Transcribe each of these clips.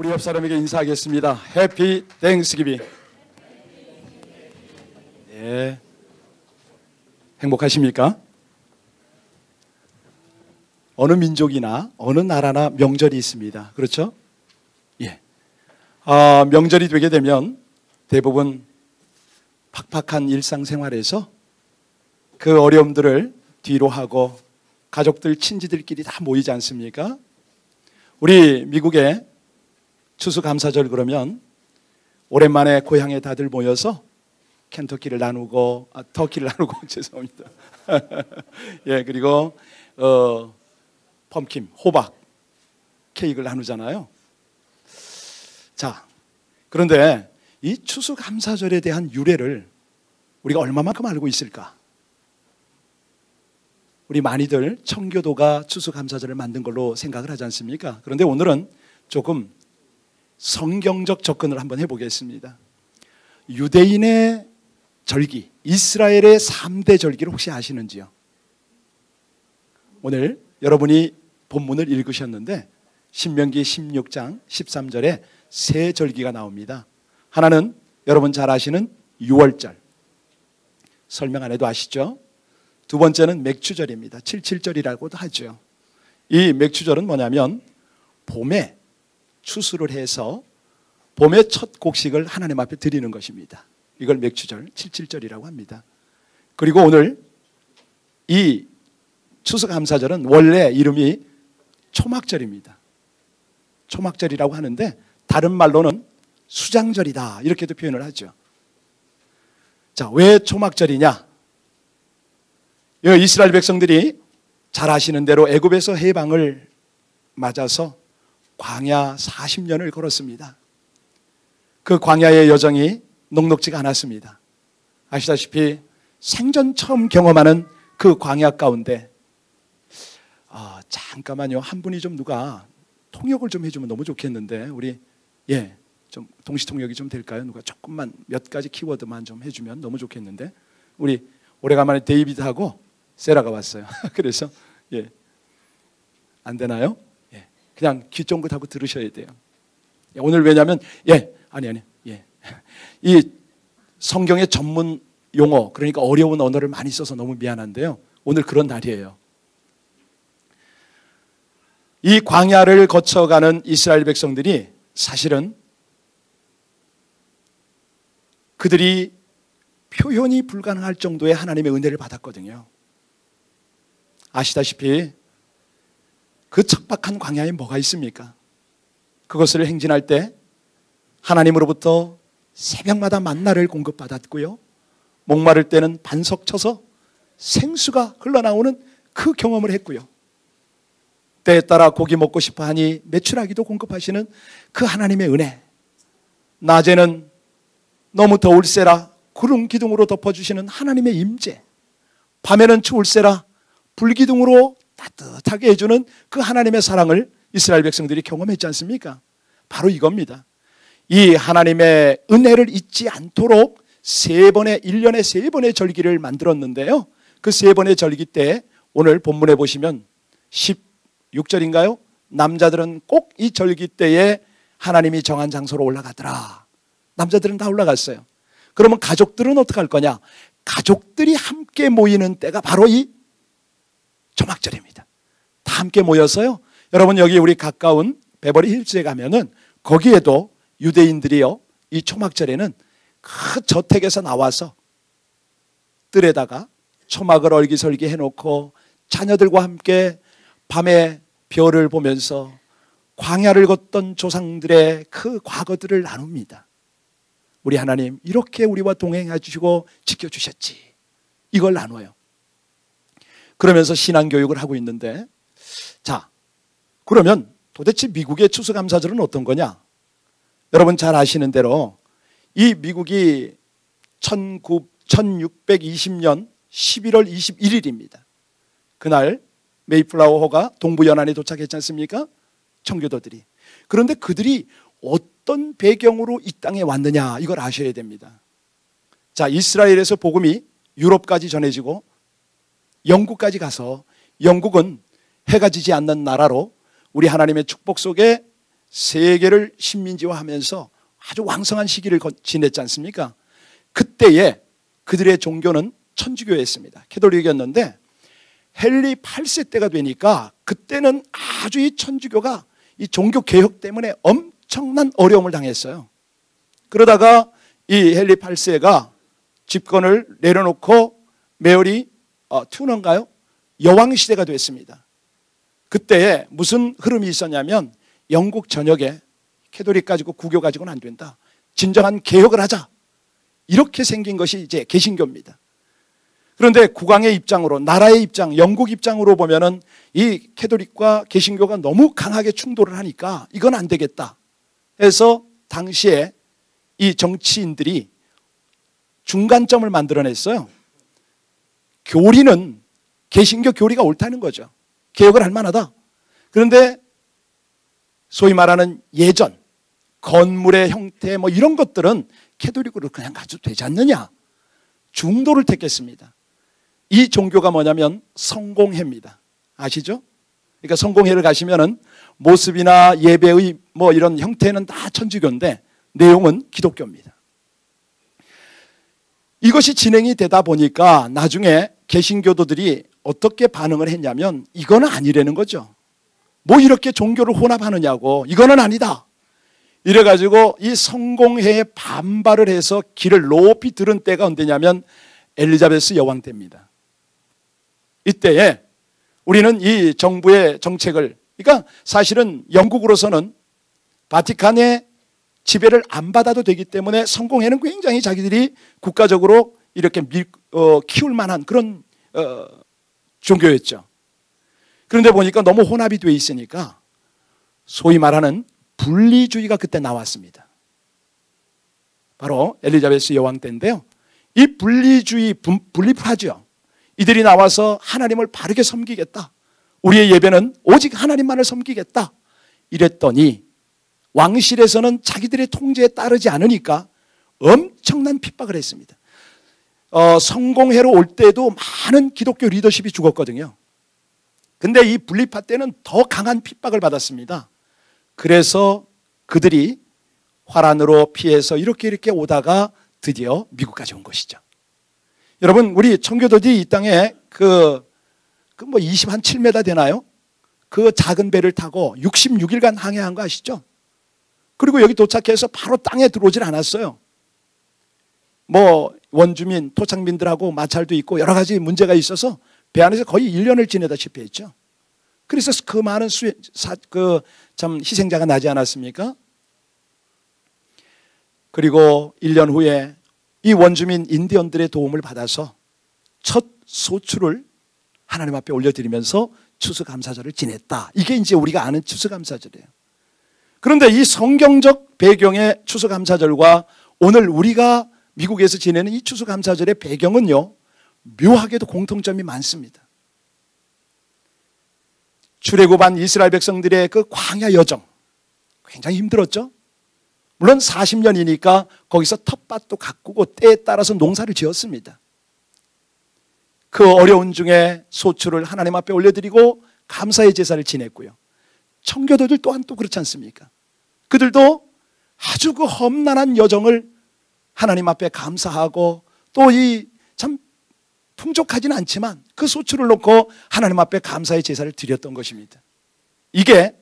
우리 옆 사람에게 인사하겠습니다. 해피 땡스기빙. 예. 행복하십니까? 어느 민족이나 어느 나라나 명절이 있습니다. 그렇죠? 예. 명절이 되게 되면 대부분 팍팍한 일상생활에서 그 어려움들을 뒤로 하고 가족들, 친지들끼리 다 모이지 않습니까? 우리 미국에 추수감사절 그러면 오랜만에 고향에 다들 모여서 켄터키를 나누고 터키를 나누고 죄송합니다. 예, 그리고 펌킨, 호박 케이크를 나누잖아요. 자, 그런데 이 추수감사절에 대한 유래를 우리가 얼마만큼 알고 있을까? 우리 많이들 청교도가 추수감사절을 만든 걸로 생각을 하지 않습니까? 그런데 오늘은 조금 성경적 접근을 한번 해보겠습니다. 유대인의 절기, 이스라엘의 3대 절기를 혹시 아시는지요? 오늘 여러분이 본문을 읽으셨는데 신명기 16장 13절에 세 절기가 나옵니다. 하나는 여러분 잘 아시는 유월절, 설명 안 해도 아시죠? 두 번째는 맥추절입니다. 77절이라고도 하죠. 이 맥추절은 뭐냐면 봄에 추수를 해서 봄의 첫 곡식을 하나님 앞에 드리는 것입니다. 이걸 맥추절, 77절이라고 합니다. 그리고 오늘 이 추수감사절은 원래 이름이 초막절입니다. 초막절이라고 하는데 다른 말로는 수장절이다 이렇게도 표현을 하죠. 자, 왜 초막절이냐? 이스라엘 백성들이 잘 아시는 대로 애굽에서 해방을 맞아서 광야 40년을 걸었습니다. 그 광야의 여정이 녹록지가 않았습니다. 아시다시피 생전 처음 경험하는 그 광야 가운데 잠깐만요. 한 분이 좀 누가 통역을 좀 해주면 너무 좋겠는데 우리 좀 동시통역이 좀 될까요? 누가 조금만 몇 가지 키워드만 좀 해주면 너무 좋겠는데 우리 오래간만에 데이비드하고 세라가 왔어요. 그래서 안 되나요? 그냥 귀 쫑긋하고 들으셔야 돼요. 오늘 왜냐하면 이 성경의 전문 용어 그러니까 어려운 언어를 많이 써서 너무 미안한데요. 오늘 그런 날이에요. 이 광야를 거쳐가는 이스라엘 백성들이 사실은 그들이 표현이 불가능할 정도의 하나님의 은혜를 받았거든요. 아시다시피 그 척박한 광야에 뭐가 있습니까? 그것을 행진할 때 하나님으로부터 새벽마다 만나를 공급받았고요. 목마를 때는 반석 쳐서 생수가 흘러나오는 그 경험을 했고요. 때에 따라 고기 먹고 싶어 하니 메추라기도 공급하시는 그 하나님의 은혜. 낮에는 너무 더울세라 구름 기둥으로 덮어주시는 하나님의 임재. 밤에는 추울세라 불기둥으로 따뜻하게 해주는 그 하나님의 사랑을 이스라엘 백성들이 경험했지 않습니까? 바로 이겁니다. 이 하나님의 은혜를 잊지 않도록 1년에 3번의 절기를 만들었는데요. 그 3번의 절기 때 오늘 본문에 보시면 16절인가요? 남자들은 꼭 이 절기 때에 하나님이 정한 장소로 올라가더라. 남자들은 다 올라갔어요. 그러면 가족들은 어떻게 할 거냐? 가족들이 함께 모이는 때가 바로 이 초막절입니다. 다 함께 모여서요. 여러분 여기 우리 가까운 베버리 힐즈에 가면은 거기에도 유대인들이요. 이 초막절에는 그 저택에서 나와서 뜰에다가 초막을 얼기설기 해놓고 자녀들과 함께 밤에 별을 보면서 광야를 걷던 조상들의 그 과거들을 나눕니다. 우리 하나님 이렇게 우리와 동행해 주시고 지켜주셨지. 이걸 나눠요. 그러면서 신앙교육을 하고 있는데 자, 그러면 도대체 미국의 추수감사절은 어떤 거냐? 여러분 잘 아시는 대로 이 미국이 1620년 11월 21일입니다. 그날 메이플라워호가 동부연안에 도착했지 않습니까? 청교도들이. 그런데 그들이 어떤 배경으로 이 땅에 왔느냐 이걸 아셔야 됩니다. 자, 이스라엘에서 복음이 유럽까지 전해지고 영국까지 가서 영국은 해가 지지 않는 나라로 우리 하나님의 축복 속에 세계를 식민지화하면서 아주 왕성한 시기를 지냈지 않습니까? 그때에 그들의 종교는 천주교였습니다. 캐톨릭이었는데 헨리 8세 때가 되니까 그때는 아주 이 천주교가 이 종교 개혁 때문에 엄청난 어려움을 당했어요. 그러다가 이 헨리 8세가 집권을 내려놓고 메어리 튜너인가요? 여왕 시대가 됐습니다. 그때에 무슨 흐름이 있었냐면 영국 전역에 캐톨릭 가지고 구교 가지고는 안 된다. 진정한 개혁을 하자. 이렇게 생긴 것이 이제 개신교입니다. 그런데 국왕의 입장으로, 나라의 입장, 영국 입장으로 보면은 이 캐톨릭과 개신교가 너무 강하게 충돌을 하니까 이건 안 되겠다 해서 당시에 이 정치인들이 중간점을 만들어냈어요. 교리는 개신교 교리가 옳다는 거죠. 개혁을 할 만하다. 그런데 소위 말하는 예전, 건물의 형태 뭐 이런 것들은 캐톨릭으로 그냥 가져도 되지 않느냐. 중도를 택했습니다. 이 종교가 뭐냐면 성공회입니다. 아시죠? 그러니까 성공회를 가시면은 모습이나 예배의 뭐 이런 형태는 다 천주교인데 내용은 기독교입니다. 이것이 진행이 되다 보니까 나중에 개신교도들이 어떻게 반응을 했냐면 이거는 아니라는 거죠. 뭐 이렇게 종교를 혼합하느냐고, 이거는 아니다. 이래가지고 이 성공회에 반발을 해서 길을 높이 들은 때가 언제냐면 엘리자베스 여왕 때입니다. 이때에 우리는 이 정부의 정책을, 그러니까 사실은 영국으로서는 바티칸의 지배를 안 받아도 되기 때문에 성공회는 굉장히 자기들이 국가적으로 이렇게 키울 만한 그런 종교였죠. 그런데 보니까 너무 혼합이 돼 있으니까 소위 말하는 분리주의가 그때 나왔습니다. 바로 엘리자베스 여왕 때인데요. 이 분리주의, 분립하죠. 이들이 나와서 하나님을 바르게 섬기겠다. 우리의 예배는 오직 하나님만을 섬기겠다. 이랬더니 왕실에서는 자기들의 통제에 따르지 않으니까 엄청난 핍박을 했습니다. 성공회로 올 때도 많은 기독교 리더십이 죽었거든요. 근데 이 분립파 때는 더 강한 핍박을 받았습니다. 그래서 그들이 화란으로 피해서 이렇게 오다가 드디어 미국까지 온 것이죠. 여러분, 우리 청교도들이 이 땅에 그 27m 되나요? 그 작은 배를 타고 66일간 항해한 거 아시죠? 그리고 여기 도착해서 바로 땅에 들어오질 않았어요. 뭐 원주민, 토착민들하고 마찰도 있고 여러 가지 문제가 있어서 배 안에서 거의 1년을 지내다시피 했죠. 그래서 그 많은 참 희생자가 나지 않았습니까? 그리고 1년 후에 이 원주민 인디언들의 도움을 받아서 첫 소출을 하나님 앞에 올려드리면서 추수감사절을 지냈다. 이게 이제 우리가 아는 추수감사절이에요. 그런데 이 성경적 배경의 추수감사절과 오늘 우리가 미국에서 지내는 이 추수감사절의 배경은요, 묘하게도 공통점이 많습니다. 출애굽한 이스라엘 백성들의 그 광야 여정 굉장히 힘들었죠. 물론 40년이니까 거기서 텃밭도 가꾸고 때에 따라서 농사를 지었습니다. 그 어려운 중에 소출을 하나님 앞에 올려드리고 감사의 제사를 지냈고요. 청교도들 또한 또 그렇지 않습니까? 그들도 아주 그 험난한 여정을 하나님 앞에 감사하고 또 이 참 풍족하지는 않지만 그 소출을 놓고 하나님 앞에 감사의 제사를 드렸던 것입니다. 이게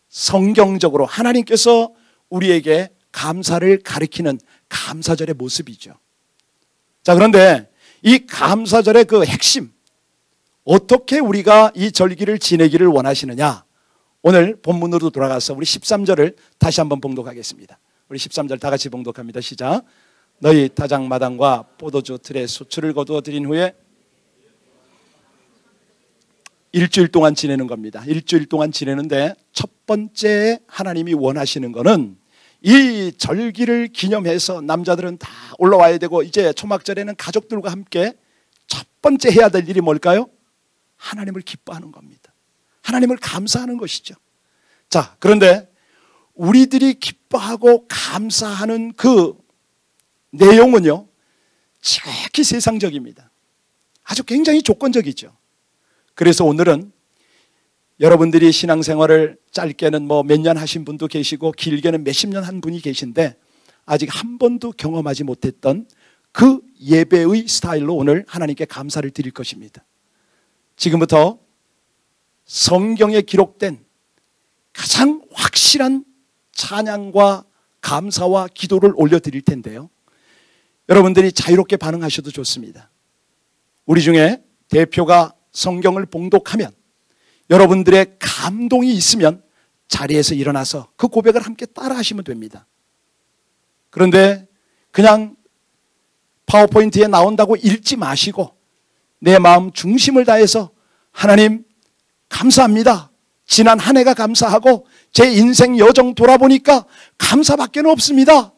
성경적으로 하나님께서 우리에게 감사를 가리키는 감사절의 모습이죠. 자, 그런데 이 감사절의 그 핵심, 어떻게 우리가 이 절기를 지내기를 원하시느냐? 오늘 본문으로 돌아가서 우리 13절을 다시 한번 봉독하겠습니다. 우리 13절 다 같이 봉독합니다. 시작. 너희 타작마당과 포도주 틀에 소출을 거두어 드린 후에 일주일 동안 지내는 겁니다. 일주일 동안 지내는데 첫 번째 하나님이 원하시는 거는 이 절기를 기념해서 남자들은 다 올라와야 되고 이제 초막절에는 가족들과 함께 첫 번째 해야 될 일이 뭘까요? 하나님을 기뻐하는 겁니다. 하나님을 감사하는 것이죠. 자, 그런데 우리들이 기뻐하고 감사하는 그 내용은요, 지극히 세상적입니다. 아주 굉장히 조건적이죠. 그래서 오늘은 여러분들이 신앙생활을 짧게는 뭐 몇 년 하신 분도 계시고 길게는 몇십 년 한 분이 계신데 아직 한 번도 경험하지 못했던 그 예배의 스타일로 오늘 하나님께 감사를 드릴 것입니다. 지금부터 성경에 기록된 가장 확실한 찬양과 감사와 기도를 올려드릴 텐데요, 여러분들이 자유롭게 반응하셔도 좋습니다. 우리 중에 대표가 성경을 봉독하면 여러분들의 감동이 있으면 자리에서 일어나서 그 고백을 함께 따라 하시면 됩니다. 그런데 그냥 파워포인트에 나온다고 읽지 마시고 내 마음 중심을 다해서 하나님 감사합니다. 지난 한 해가 감사하고 제 인생 여정 돌아보니까 감사밖에 없습니다.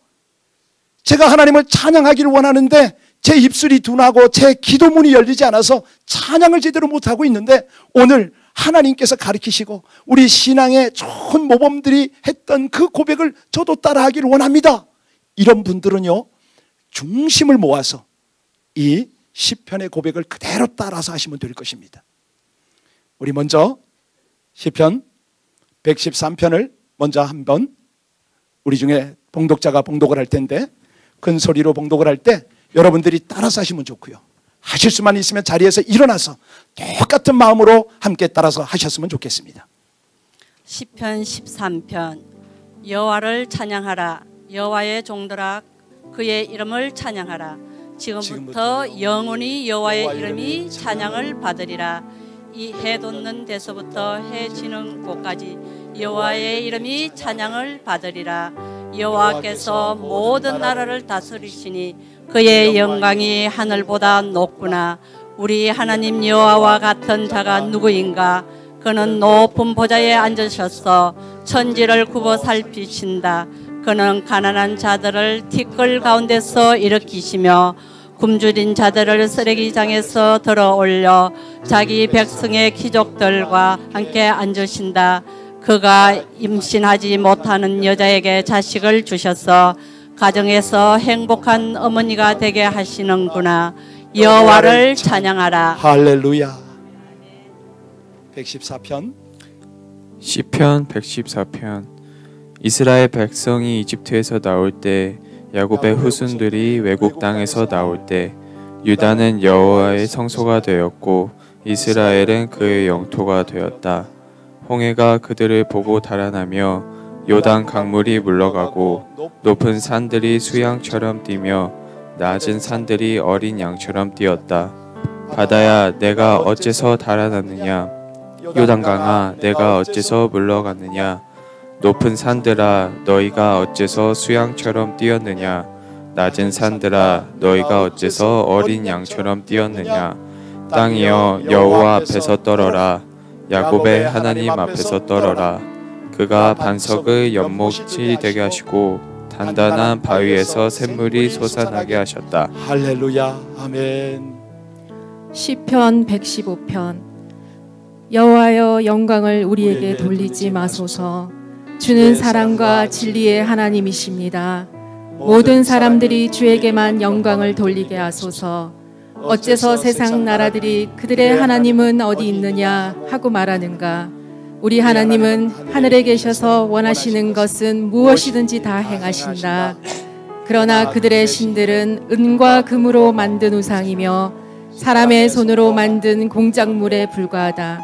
제가 하나님을 찬양하기를 원하는데 제 입술이 둔하고 제 기도문이 열리지 않아서 찬양을 제대로 못하고 있는데 오늘 하나님께서 가르치시고 우리 신앙의 좋은 모범들이 했던 그 고백을 저도 따라하기를 원합니다. 이런 분들은요, 중심을 모아서 이 시편의 고백을 그대로 따라서 하시면 될 것입니다. 우리 먼저 시편 113편을 먼저 한번 우리 중에 봉독자가 봉독을 할 텐데 큰 소리로 봉독을 할 때 여러분들이 따라서 하시면 좋고요, 하실 수만 있으면 자리에서 일어나서 똑같은 마음으로 함께 따라서 하셨으면 좋겠습니다. 시편 13편. 여호와를 찬양하라. 여호와의 종들아 그의 이름을 찬양하라. 지금부터 영원히 여호와의 이름이 찬양을 받으리라. 이 해 돋는 데서부터 해 지는 곳까지 여호와의 이름이 찬양을 받으리라. 여호와께서 모든 나라를 다스리시니 그의 영광이 하늘보다 높구나. 우리 하나님 여호와와 같은 자가 누구인가? 그는 높은 보좌에 앉으셔서 천지를 굽어 살피신다. 그는 가난한 자들을 티끌 가운데서 일으키시며 굶주린 자들을 쓰레기장에서 들어 올려 자기 백성의 귀족들과 함께 앉으신다. 그가 임신하지 못하는 여자에게 자식을 주셔서 가정에서 행복한 어머니가 되게 하시는구나. 여호와를 찬양하라. 할렐루야. 114편. 시편 114편. 이스라엘 백성이 이집트에서 나올 때, 야곱의 후손들이 외국 땅에서 나올 때, 유다는 여호와의 성소가 되었고 이스라엘은 그의 영토가 되었다. 홍해가 그들을 보고 달아나며 요단 강물이 물러가고 높은 산들이 수양처럼 뛰며 낮은 산들이 어린 양처럼 뛰었다. 바다야, 내가 어째서 달아났느냐? 요단강아, 내가 어째서 물러갔느냐? 높은 산들아, 너희가 어째서 수양처럼 뛰었느냐? 낮은 산들아, 너희가 어째서 어린 양처럼 뛰었느냐? 땅이여, 여호와 앞에서 떨어라. 야곱의 하나님 앞에서 떨어라. 그가 반석의 연못이 되게 하시고 단단한 바위에서 샘물이 솟아나게 하셨다. 할렐루야. 아멘. 시편 115편. 여호와여, 영광을 우리에게 돌리지 마소서. 주는 사랑과 진리의 하나님이십니다. 모든 사람들이 주에게만 영광을 돌리게 하소서. 어째서 세상 나라들이 그들의 하나님은 어디 있느냐 하고 말하는가? 우리 하나님은 하늘에 계셔서 원하시는 것은 무엇이든지 다 행하신다. 그러나 그들의 신들은 은과 금으로 만든 우상이며 사람의 손으로 만든 공작물에 불과하다.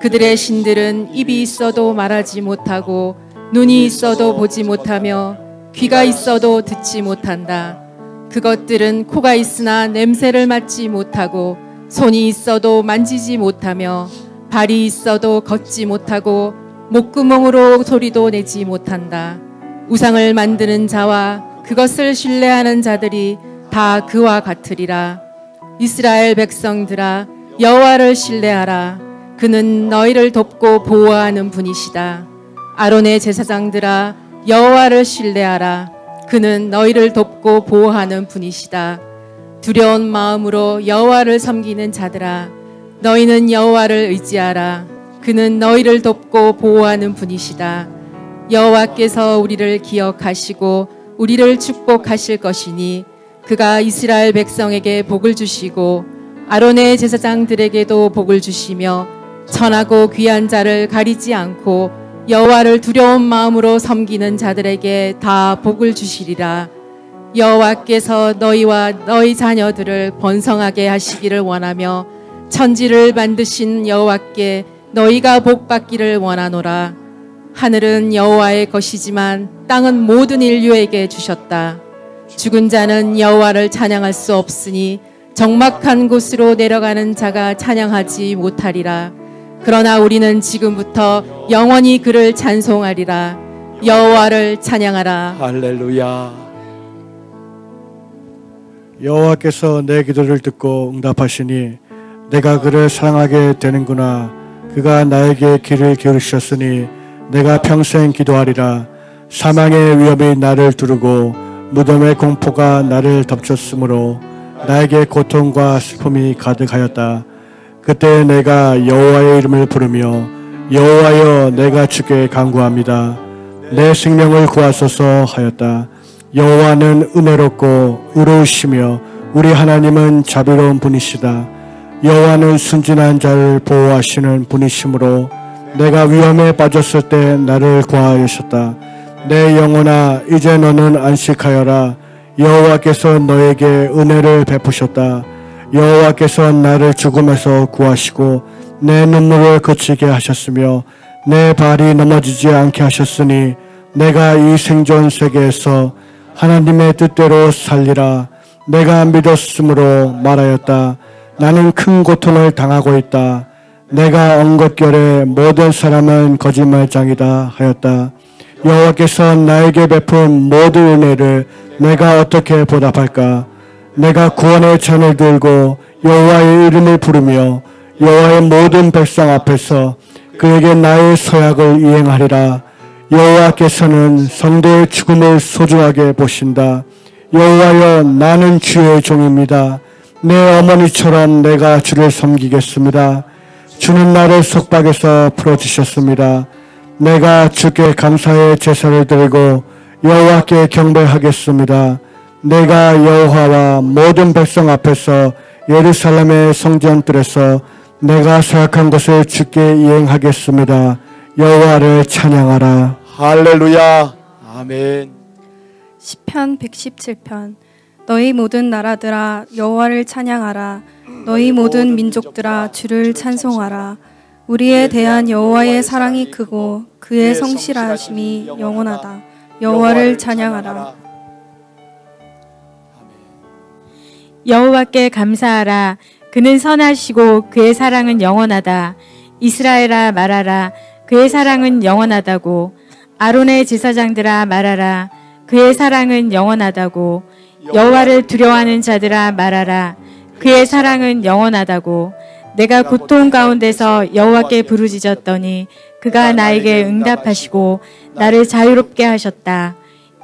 그들의 신들은 입이 있어도 말하지 못하고 눈이 있어도 보지 못하며 귀가 있어도 듣지 못한다. 그것들은 코가 있으나 냄새를 맡지 못하고 손이 있어도 만지지 못하며 발이 있어도 걷지 못하고 목구멍으로 소리도 내지 못한다. 우상을 만드는 자와 그것을 신뢰하는 자들이 다 그와 같으리라. 이스라엘 백성들아, 여호와를 신뢰하라. 그는 너희를 돕고 보호하는 분이시다. 아론의 제사장들아, 여호와를 신뢰하라. 그는 너희를 돕고 보호하는 분이시다. 두려운 마음으로 여호와를 섬기는 자들아, 너희는 여호와를 의지하라. 그는 너희를 돕고 보호하는 분이시다. 여호와께서 우리를 기억하시고 우리를 축복하실 것이니 그가 이스라엘 백성에게 복을 주시고 아론의 제사장들에게도 복을 주시며 천하고 귀한 자를 가리지 않고 여호와를 두려운 마음으로 섬기는 자들에게 다 복을 주시리라. 여호와께서 너희와 너희 자녀들을 번성하게 하시기를 원하며 천지를 만드신 여호와께 너희가 복받기를 원하노라. 하늘은 여호와의 것이지만 땅은 모든 인류에게 주셨다. 죽은 자는 여호와를 찬양할 수 없으니 적막한 곳으로 내려가는 자가 찬양하지 못하리라. 그러나 우리는 지금부터 영원히 그를 찬송하리라. 여호와를 찬양하라. 할렐루야. 여호와께서 내 기도를 듣고 응답하시니 내가 그를 사랑하게 되는구나. 그가 나에게 귀를 기울이셨으니 내가 평생 기도하리라. 사망의 위험이 나를 두르고 무덤의 공포가 나를 덮쳤으므로 나에게 고통과 슬픔이 가득하였다. 그때 내가 여호와의 이름을 부르며 여호와여 내가 주께 간구합니다. 내 생명을 구하소서 하였다. 여호와는 은혜롭고 의로우시며 우리 하나님은 자비로운 분이시다. 여호와는 순진한 자를 보호하시는 분이시므로 내가 위험에 빠졌을 때 나를 구하였었다. 내 영혼아 이제 너는 안식하여라. 여호와께서 너에게 은혜를 베푸셨다. 여호와께서 나를 죽음에서 구하시고 내 눈물을 그치게 하셨으며 내 발이 넘어지지 않게 하셨으니 내가 이 생존 세계에서 하나님의 뜻대로 살리라. 내가 믿었으므로 말하였다. 나는 큰 고통을 당하고 있다. 내가 엉겁결에 모든 사람은 거짓말장이다 하였다. 여호와께서 나에게 베푼 모든 은혜를 내가 어떻게 보답할까? 내가 구원의 잔을 들고 여호와의 이름을 부르며 여호와의 모든 백성 앞에서 그에게 나의 서약을 이행하리라. 여호와께서는 성도의 죽음을 소중하게 보신다. 여호와여 나는 주의 종입니다. 내 어머니처럼 내가 주를 섬기겠습니다. 주는 나를 속박에서 풀어주셨습니다. 내가 주께 감사의 제사를 드리고 여호와께 경배하겠습니다. 내가 여호와와 모든 백성 앞에서 예루살렘의 성전들에서 내가 생각한 것을 주께 이행하겠습니다. 여호와를 찬양하라. 할렐루야. 아멘. 시편 117편. 너희 모든 나라들아 여호와를 찬양하라. 너희 모든 민족들아 주를 찬송하라. 우리에 대한 여호와의 사랑이 크고 그의 성실하심이 영원하다. 여호와를 찬양하라. 여호와께 감사하라. 그는 선하시고 그의 사랑은 영원하다. 이스라엘아 말하라. 그의 사랑은 영원하다고. 아론의 제사장들아 말하라. 그의 사랑은 영원하다고. 여호와를 두려워하는 자들아 말하라. 그의 사랑은 영원하다고. 내가 고통 가운데서 여호와께 부르짖었더니 그가 나에게 응답하시고 나를 자유롭게 하셨다.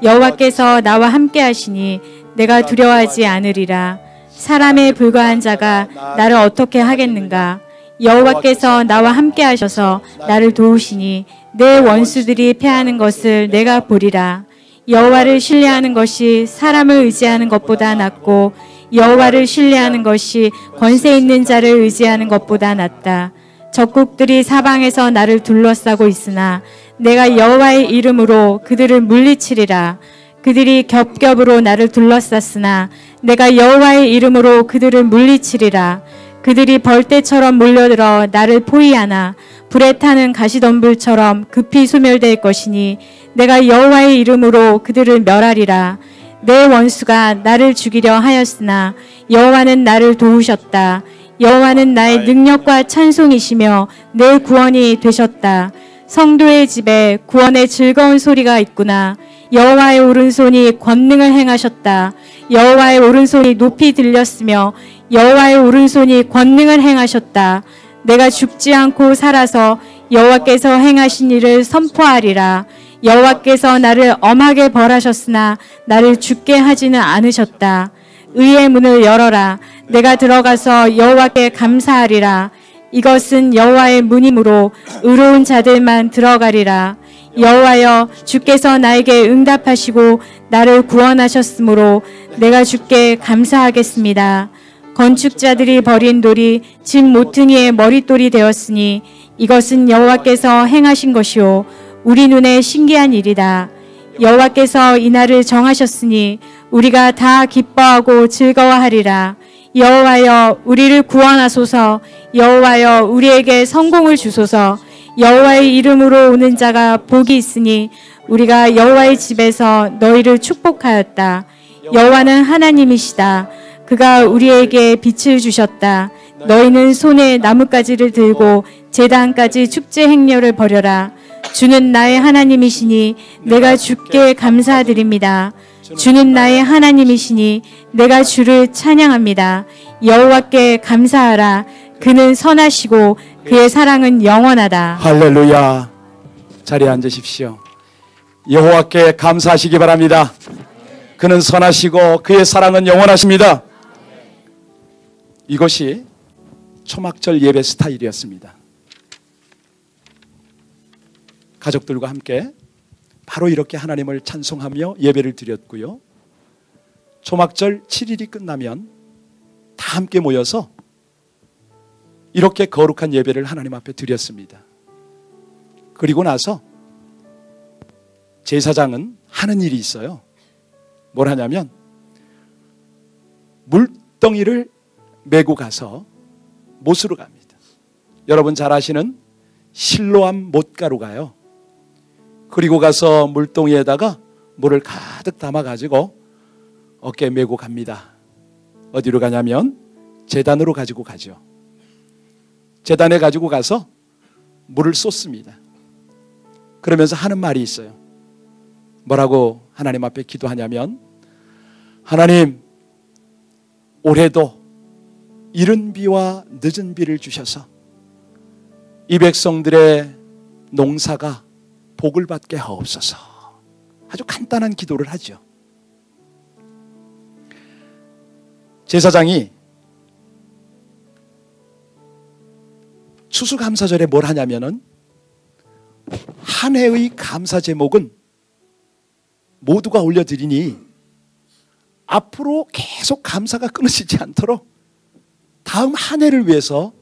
여호와께서 나와 함께 하시니 내가 두려워하지 않으리라. 사람에 불과한 자가 나를 어떻게 하겠는가? 여호와께서 나와 함께 하셔서 나를 도우시니 내 원수들이 패하는 것을 내가 보리라. 여호와를 신뢰하는 것이 사람을 의지하는 것보다 낫고 여호와를 신뢰하는 것이 권세 있는 자를 의지하는 것보다 낫다. 적국들이 사방에서 나를 둘러싸고 있으나 내가 여호와의 이름으로 그들을 물리치리라. 그들이 겹겹으로 나를 둘러쌌으나 내가 여호와의 이름으로 그들을 물리치리라. 그들이 벌떼처럼 몰려들어 나를 포위하나 불에 타는 가시덤불처럼 급히 소멸될 것이니 내가 여호와의 이름으로 그들을 멸하리라. 내 원수가 나를 죽이려 하였으나 여호와는 나를 도우셨다. 여호와는 나의 능력과 찬송이시며 내 구원이 되셨다. 성도의 집에 구원의 즐거운 소리가 있구나. 여호와의 오른손이 권능을 행하셨다. 여호와의 오른손이 높이 들렸으며 여호와의 오른손이 권능을 행하셨다. 내가 죽지 않고 살아서 여호와께서 행하신 일을 선포하리라. 여호와께서 나를 엄하게 벌하셨으나 나를 죽게 하지는 않으셨다. 의의 문을 열어라. 내가 들어가서 여호와께 감사하리라. 이것은 여호와의 문이므로 의로운 자들만 들어가리라. 여호와여 주께서 나에게 응답하시고 나를 구원하셨으므로 내가 주께 감사하겠습니다. 건축자들이 버린 돌이 집 모퉁이의 머릿돌이 되었으니 이것은 여호와께서 행하신 것이요 우리 눈에 신기한 일이다. 여호와께서 이날을 정하셨으니 우리가 다 기뻐하고 즐거워하리라. 여호와여 우리를 구원하소서. 여호와여 우리에게 성공을 주소서. 여호와의 이름으로 오는 자가 복이 있으니 우리가 여호와의 집에서 너희를 축복하였다. 여호와는 하나님이시다. 그가 우리에게 빛을 주셨다. 너희는 손에 나뭇가지를 들고 제단까지 축제 행렬을 벌여라. 주는 나의 하나님이시니 내가 주께 감사드립니다. 주는 나의 하나님이시니 내가 주를 찬양합니다. 여호와께 감사하라. 그는 선하시고 그의 사랑은 영원하다. 할렐루야. 자리에 앉으십시오. 여호와께 감사하시기 바랍니다. 그는 선하시고 그의 사랑은 영원하십니다. 이것이 초막절 예배 스타일이었습니다. 가족들과 함께 바로 이렇게 하나님을 찬송하며 예배를 드렸고요. 초막절 7일이 끝나면 다 함께 모여서 이렇게 거룩한 예배를 하나님 앞에 드렸습니다. 그리고 나서 제사장은 하는 일이 있어요. 뭘 하냐면 물덩이를 메고 가서 못으로 갑니다. 여러분 잘 아시는 실로암 못가루 가요. 그리고 가서 물동이에다가 물을 가득 담아가지고 어깨에 메고 갑니다. 어디로 가냐면 제단으로 가지고 가죠. 제단에 가지고 가서 물을 쏟습니다. 그러면서 하는 말이 있어요. 뭐라고 하나님 앞에 기도하냐면, 하나님 올해도 이른 비와 늦은 비를 주셔서 이 백성들의 농사가 복을 받게 하옵소서. 아주 간단한 기도를 하죠. 제사장이 추수감사절에 뭘 하냐면은 한 해의 감사 제목은 모두가 올려드리니 앞으로 계속 감사가 끊어지지 않도록 다음 한 해를 위해서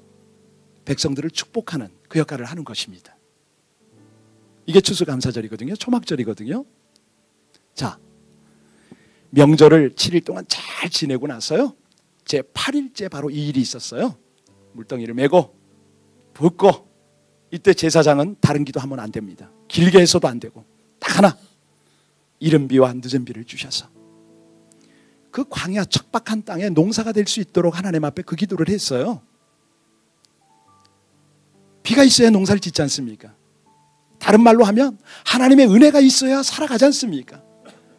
백성들을 축복하는 그 역할을 하는 것입니다. 이게 추수감사절이거든요. 초막절이거든요. 자, 명절을 7일 동안 잘 지내고 나서요, 제 8일째 바로 이 일이 있었어요. 물덩이를 메고 붓고, 이때 제사장은 다른 기도하면 안 됩니다. 길게 해서도 안 되고 딱 하나, 이른 비와 늦은 비를 주셔서 그 광야 척박한 땅에 농사가 될 수 있도록 하나님 앞에 그 기도를 했어요. 비가 있어야 농사를 짓지 않습니까? 다른 말로 하면 하나님의 은혜가 있어야 살아가지 않습니까?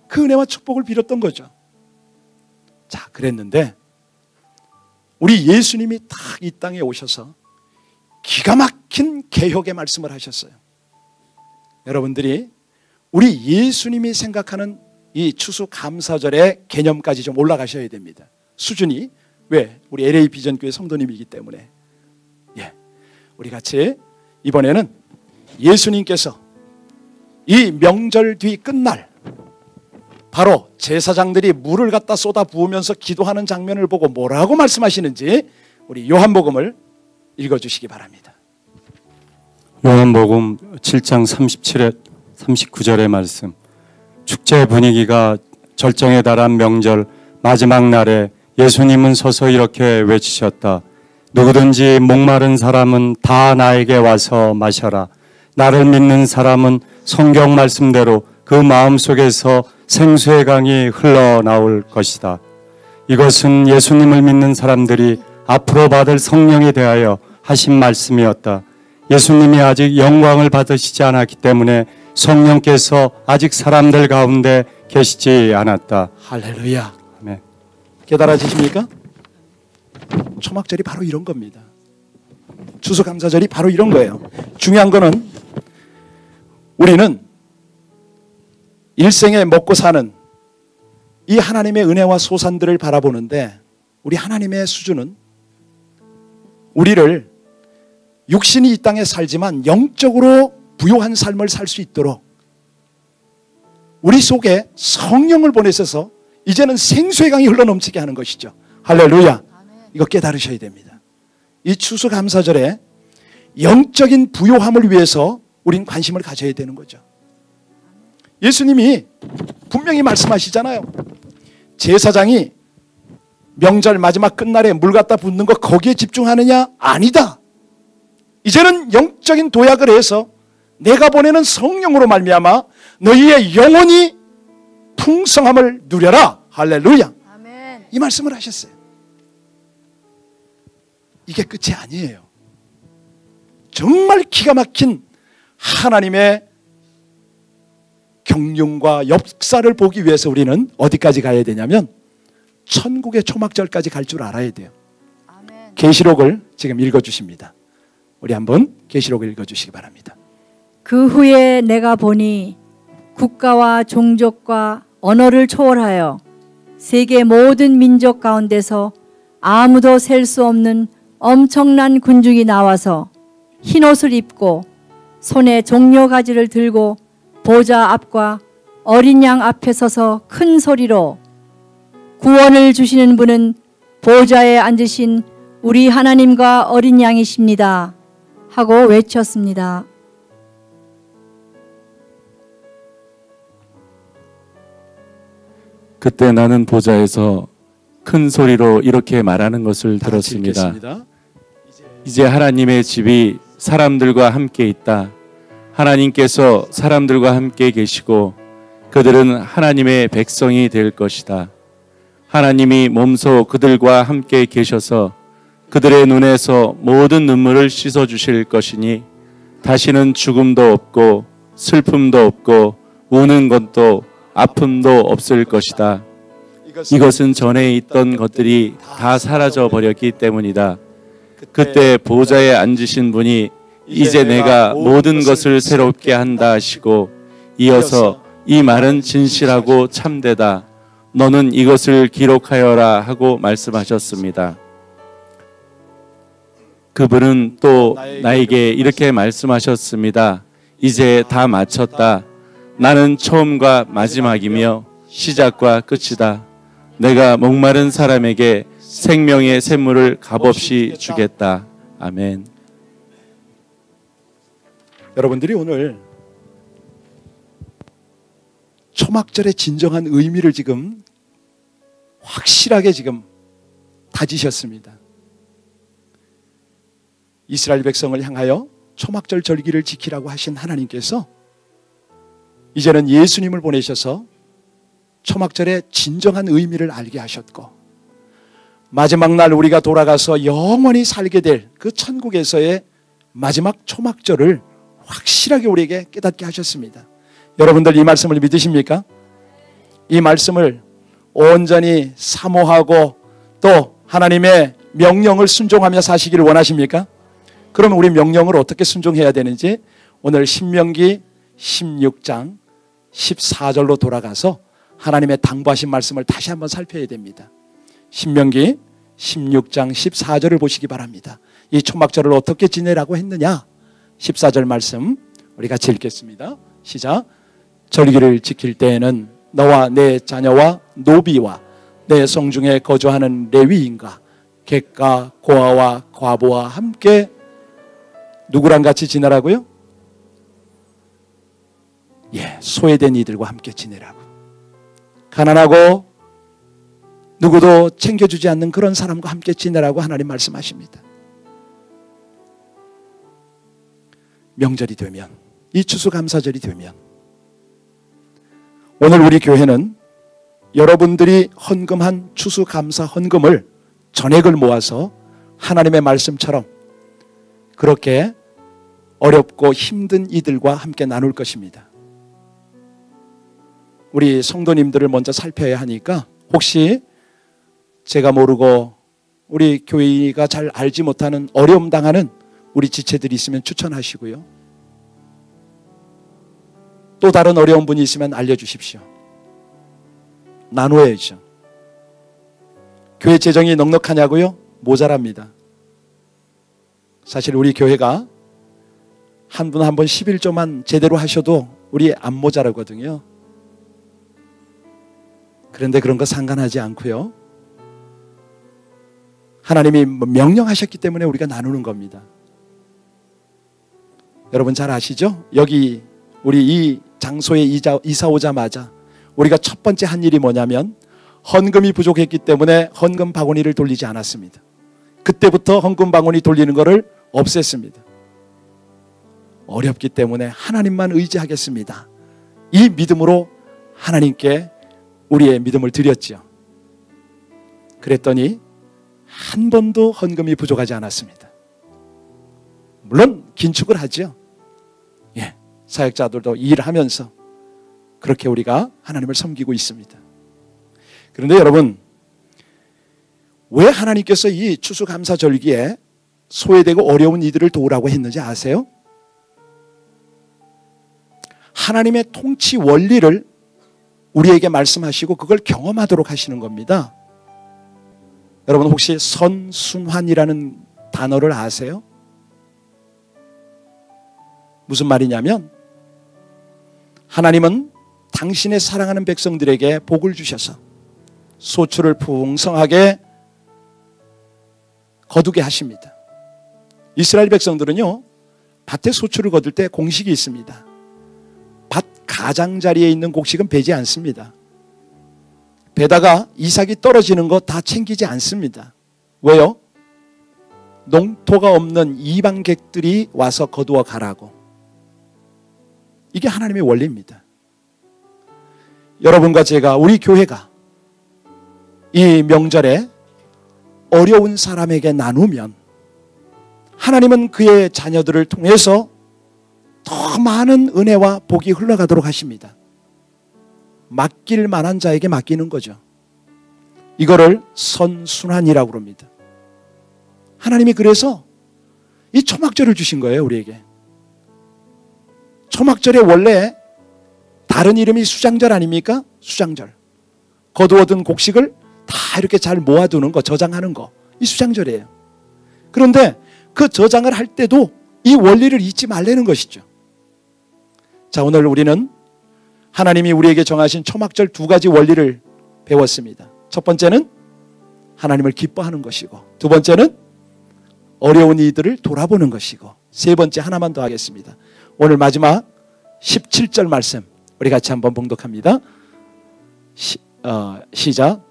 그 은혜와 축복을 빌었던 거죠. 자, 그랬는데 우리 예수님이 딱 이 땅에 오셔서 기가 막힌 개혁의 말씀을 하셨어요. 여러분들이 우리 예수님이 생각하는 이 추수감사절의 개념까지 좀 올라가셔야 됩니다. 수준이. 왜? 우리 LA 비전교회 성도님이기 때문에. 예, 우리 같이 이번에는 예수님께서 이 명절 뒤 끝날 바로 제사장들이 물을 갖다 쏟아 부으면서 기도하는 장면을 보고 뭐라고 말씀하시는지 우리 요한복음을 읽어주시기 바랍니다. 요한복음 7장 37에 39절의 말씀. 축제 분위기가 절정에 달한 명절 마지막 날에 예수님은 서서 이렇게 외치셨다. 누구든지 목마른 사람은 다 나에게 와서 마셔라. 나를 믿는 사람은 성경 말씀대로 그 마음속에서 생수의 강이 흘러나올 것이다. 이것은 예수님을 믿는 사람들이 앞으로 받을 성령에 대하여 하신 말씀이었다. 예수님이 아직 영광을 받으시지 않았기 때문에 성령께서 아직 사람들 가운데 계시지 않았다. 할렐루야. 아멘. 깨달아지십니까? 초막절이 바로 이런 겁니다. 추수감사절이 바로 이런 거예요. 중요한 거는 우리는 일생에 먹고 사는 이 하나님의 은혜와 소산들을 바라보는데, 우리 하나님의 수준은 우리를 육신이 이 땅에 살지만 영적으로 부요한 삶을 살 수 있도록 우리 속에 성령을 보내셔서 이제는 생수의 강이 흘러넘치게 하는 것이죠. 할렐루야. 이거 깨달으셔야 됩니다. 이 추수감사절에 영적인 부요함을 위해서 우린 관심을 가져야 되는 거죠. 예수님이 분명히 말씀하시잖아요. 제사장이 명절 마지막 끝날에 물 갖다 붓는 거 거기에 집중하느냐? 아니다. 이제는 영적인 도약을 해서 내가 보내는 성령으로 말미암아 너희의 영혼이 풍성함을 누려라. 할렐루야. 아멘. 이 말씀을 하셨어요. 이게 끝이 아니에요. 정말 기가 막힌 하나님의 경륜과 역사를 보기 위해서 우리는 어디까지 가야 되냐면 천국의 초막절까지 갈 줄 알아야 돼요. 아멘. 계시록을 지금 읽어주십니다. 우리 한번 계시록을 읽어주시기 바랍니다. 그 후에 내가 보니 국가와 종족과 언어를 초월하여 세계 모든 민족 가운데서 아무도 셀 수 없는 엄청난 군중이 나와서 흰옷을 입고 손에 종려가지를 들고 보좌 앞과 어린 양 앞에 서서 큰 소리로 구원을 주시는 분은 보좌에 앉으신 우리 하나님과 어린 양이십니다 하고 외쳤습니다. 그때 나는 보좌에서 큰 소리로 이렇게 말하는 것을 다 같이 들었습니다. 읽겠습니다. 이제 하나님의 집이 사람들과 함께 있다. 하나님께서 사람들과 함께 계시고 그들은 하나님의 백성이 될 것이다. 하나님이 몸소 그들과 함께 계셔서 그들의 눈에서 모든 눈물을 씻어 주실 것이니 다시는 죽음도 없고 슬픔도 없고 우는 것도 아픔도 없을 것이다. 이것은 전에 있던 것들이 다 사라져 버렸기 때문이다. 그때 보좌에 앉으신 분이 이제 내가 모든 것을 새롭게 한다 하시고 이어서 이 말은 진실하고 참되다. 너는 이것을 기록하여라 하고 말씀하셨습니다. 그분은 또 나에게 이렇게 말씀하셨습니다. 이제 다 마쳤다. 나는 처음과 마지막이며 시작과 끝이다. 내가 목마른 사람에게 생명의 샘물을 값없이 주겠다. 아멘. 여러분들이 오늘 초막절의 진정한 의미를 지금 확실하게 지금 다지셨습니다. 이스라엘 백성을 향하여 초막절 절기를 지키라고 하신 하나님께서 이제는 예수님을 보내셔서 초막절의 진정한 의미를 알게 하셨고 마지막 날 우리가 돌아가서 영원히 살게 될 그 천국에서의 마지막 초막절을 확실하게 우리에게 깨닫게 하셨습니다. 여러분들 이 말씀을 믿으십니까? 이 말씀을 온전히 사모하고 또 하나님의 명령을 순종하며 사시기를 원하십니까? 그러면 우리 명령을 어떻게 순종해야 되는지 오늘 신명기 16장 14절로 돌아가서 하나님의 당부하신 말씀을 다시 한번 살펴야 됩니다. 신명기 16장 14절을 보시기 바랍니다. 이 초막절을 어떻게 지내라고 했느냐? 14절 말씀 우리 같이 읽겠습니다. 시작. 절기를 지킬 때에는 너와 내 자녀와 노비와 내 성중에 거주하는 레위인과 객과 고아와 과부와 함께 누구랑 같이 지내라고요? 소외된 이들과 함께 지내라고. 가난하고 누구도 챙겨주지 않는 그런 사람과 함께 지내라고 하나님 말씀하십니다. 명절이 되면, 이 추수감사절이 되면 오늘 우리 교회는 여러분들이 헌금한 추수감사 헌금을 전액을 모아서 하나님의 말씀처럼 그렇게 어렵고 힘든 이들과 함께 나눌 것입니다. 우리 성도님들을 먼저 살펴야 하니까 혹시 제가 모르고 우리 교회가 잘 알지 못하는 어려움 당하는 우리 지체들이 있으면 추천하시고요. 또 다른 어려운 분이 있으면 알려주십시오. 나눠야죠. 교회 재정이 넉넉하냐고요? 모자랍니다. 사실 우리 교회가 한 분 한 분 11조만 제대로 하셔도 우리 안 모자라거든요. 그런데 그런 거 상관하지 않고요. 하나님이 명령하셨기 때문에 우리가 나누는 겁니다. 여러분 잘 아시죠? 여기 우리 이 장소에 이사 오자마자 우리가 첫 번째 한 일이 뭐냐면 헌금이 부족했기 때문에 헌금 바구니를 돌리지 않았습니다. 그때부터 헌금 바구니 돌리는 것을 없앴습니다. 어렵기 때문에 하나님만 의지하겠습니다. 이 믿음으로 하나님께 우리의 믿음을 드렸죠. 그랬더니 한 번도 헌금이 부족하지 않았습니다. 물론 긴축을 하죠. 예, 사역자들도 일하면서 그렇게 우리가 하나님을 섬기고 있습니다. 그런데 여러분, 왜 하나님께서 이 추수감사절기에 소외되고 어려운 이들을 도우라고 했는지 아세요? 하나님의 통치 원리를 우리에게 말씀하시고 그걸 경험하도록 하시는 겁니다. 여러분 혹시 선순환이라는 단어를 아세요? 무슨 말이냐면 하나님은 당신의 사랑하는 백성들에게 복을 주셔서 소출을 풍성하게 거두게 하십니다. 이스라엘 백성들은요, 밭에 소출을 거둘 때 공식이 있습니다. 밭 가장자리에 있는 곡식은 베지 않습니다. 베다가 이삭이 떨어지는 거 다 챙기지 않습니다. 왜요? 농토가 없는 이방객들이 와서 거두어 가라고. 이게 하나님의 원리입니다. 여러분과 제가, 우리 교회가 이 명절에 어려운 사람에게 나누면 하나님은 그의 자녀들을 통해서 더 많은 은혜와 복이 흘러가도록 하십니다. 맡길 만한 자에게 맡기는 거죠. 이거를 선순환이라고 합니다. 하나님이 그래서 이 초막절을 주신 거예요, 우리에게. 초막절에 원래 다른 이름이 수장절 아닙니까? 수장절. 거두어둔 곡식을 다 이렇게 잘 모아두는 거, 저장하는 거, 이 수장절이에요. 그런데 그 저장을 할 때도 이 원리를 잊지 말라는 것이죠. 자, 오늘 우리는 하나님이 우리에게 정하신 초막절 두 가지 원리를 배웠습니다. 첫 번째는 하나님을 기뻐하는 것이고, 두 번째는 어려운 이들을 돌아보는 것이고, 세 번째 하나만 더 하겠습니다. 오늘 마지막 17절 말씀 우리 같이 한번 봉독합니다. 시작.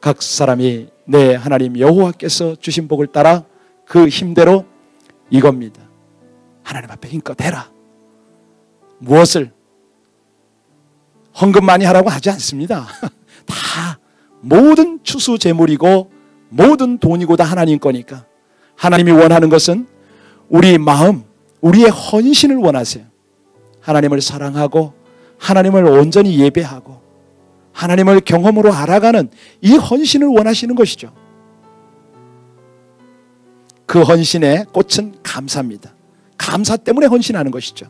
각 사람이 내 하나님 여호와께서 주신 복을 따라 그 힘대로 이겁니다. 하나님 앞에 힘껏 해라. 무엇을? 헌금 많이 하라고 하지 않습니다. 다 모든 추수 제물이고 모든 돈이고 다 하나님 거니까. 하나님이 원하는 것은 우리 마음, 우리의 헌신을 원하세요. 하나님을 사랑하고 하나님을 온전히 예배하고 하나님을 경험으로 알아가는 이 헌신을 원하시는 것이죠. 그 헌신의 꽃은 감사입니다. 감사 때문에 헌신하는 것이죠.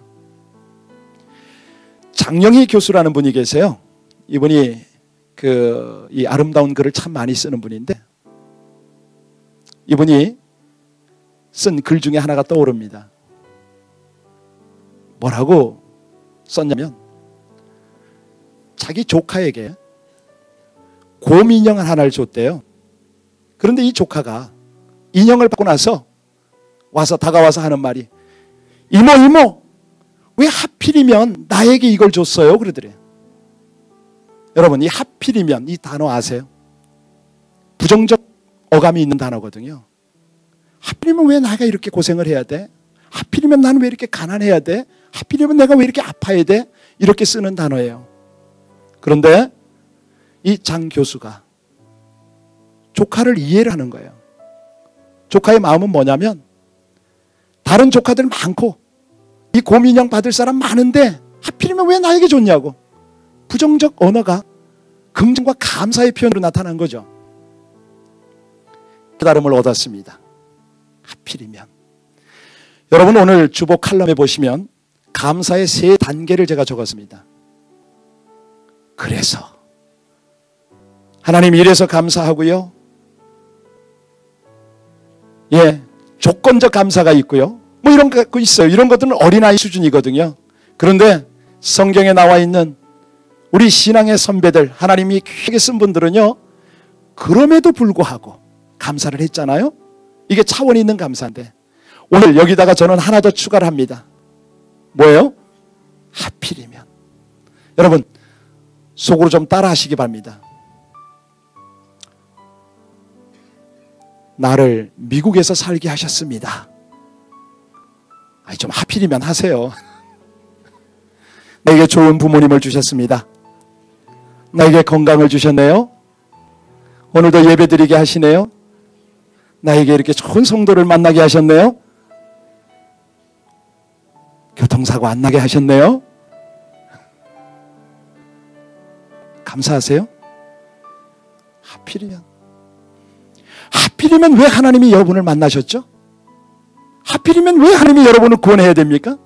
장영희 교수라는 분이 계세요. 이분이 이 아름다운 글을 참 많이 쓰는 분인데, 이분이 쓴 글 중에 하나가 떠오릅니다. 뭐라고 썼냐면, 자기 조카에게 곰인형을 하나를 줬대요. 그런데 이 조카가 인형을 받고 나서 다가와서 하는 말이, 이모 왜 하필이면 나에게 이걸 줬어요? 그러더래요. 여러분, 이 하필이면 이 단어 아세요? 부정적 어감이 있는 단어거든요. 하필이면 왜 내가 이렇게 고생을 해야 돼? 하필이면 나는 왜 이렇게 가난해야 돼? 하필이면 내가 왜 이렇게 아파야 돼? 이렇게 쓰는 단어예요. 그런데 이 장 교수가 조카를 이해를 하는 거예요. 조카의 마음은 뭐냐면, 다른 조카들 많고 이 곰인형 받을 사람 많은데 하필이면 왜 나에게 줬냐고. 부정적 언어가 긍정과 감사의 표현으로 나타난 거죠. 깨달음을 얻었습니다. 하필이면. 여러분, 오늘 주보 칼럼에 보시면 감사의 3단계를 제가 적었습니다. 그래서 하나님 이래서 감사하고요. 조건적 감사가 있고요. 뭐 이런 거 있어요. 이런 것들은 어린아이 수준이거든요. 그런데 성경에 나와 있는 우리 신앙의 선배들, 하나님이 귀하게 쓴 분들은요, 그럼에도 불구하고 감사를 했잖아요. 이게 차원이 있는 감사인데, 오늘 여기다가 저는 하나 더 추가를 합니다. 뭐예요? 하필이면. 여러분, 속으로 좀 따라 하시기 바랍니다. 나를 미국에서 살게 하셨습니다. 아니, 좀 하필이면 하세요. 내게 좋은 부모님을 주셨습니다. 나에게 건강을 주셨네요. 오늘도 예배드리게 하시네요. 나에게 이렇게 좋은 성도를 만나게 하셨네요. 교통사고 안 나게 하셨네요. 감사하세요? 하필이면 왜 하나님이 여러분을 만나셨죠? 하필이면 왜 하나님이 여러분을 구원해야 됩니까?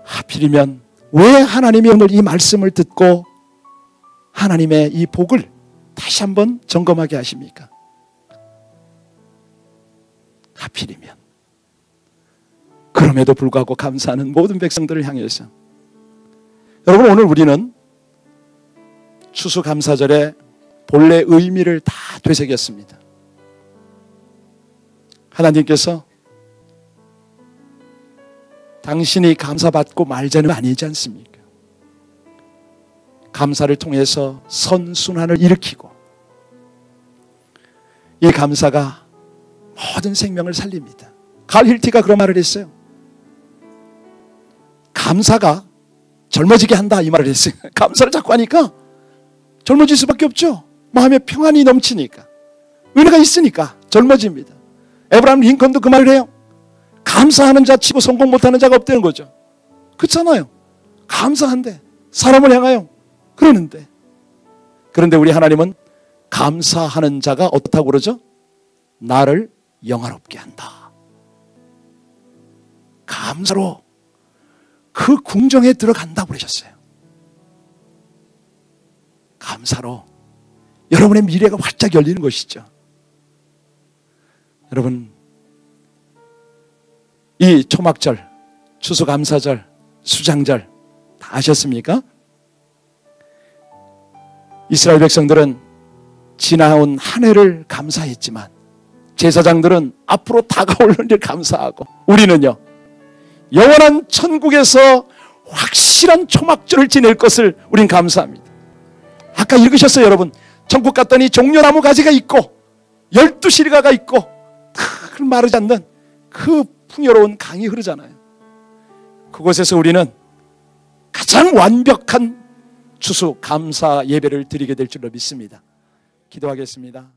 하필이면 왜 하나님이 오늘 이 말씀을 듣고 하나님의 이 복을 다시 한번 점검하게 하십니까? 하필이면. 그럼에도 불구하고 감사하는 모든 백성들을 향해서, 여러분, 오늘 우리는 추수감사절의 본래 의미를 다 되새겼습니다. 하나님께서 당신이 감사받고 말자는 아니지 않습니까? 감사를 통해서 선순환을 일으키고, 이 감사가 모든 생명을 살립니다. 칼 힐티가 그런 말을 했어요. 감사가 젊어지게 한다, 이 말을 했어요. 감사를 자꾸 하니까 젊어질 수밖에 없죠. 마음에 평안이 넘치니까, 은혜가 있으니까 젊어집니다. 에브라임 링컨도 그 말을 해요. 감사하는 자 치고 성공 못하는 자가 없다는 거죠. 그렇잖아요. 감사한데, 사람을 향하여 그러는데. 그런데 우리 하나님은 감사하는 자가 어떻다고 그러죠? 나를 영화롭게 한다. 감사로 그 궁정에 들어간다고 그러셨어요. 감사로 여러분의 미래가 활짝 열리는 것이죠. 여러분, 이 초막절, 추수감사절, 수장절 다 아셨습니까? 이스라엘 백성들은 지나온 한 해를 감사했지만 제사장들은 앞으로 다가올 일을 감사하고, 우리는요, 영원한 천국에서 확실한 초막절을 지낼 것을 우린 감사합니다. 아까 읽으셨어요, 여러분. 천국 갔더니 종려나무 가지가 있고 12시리가가 있고 탁 마르지 않는 그 풍요로운 강이 흐르잖아요. 그곳에서 우리는 가장 완벽한 추수 감사 예배를 드리게 될 줄로 믿습니다. 기도하겠습니다.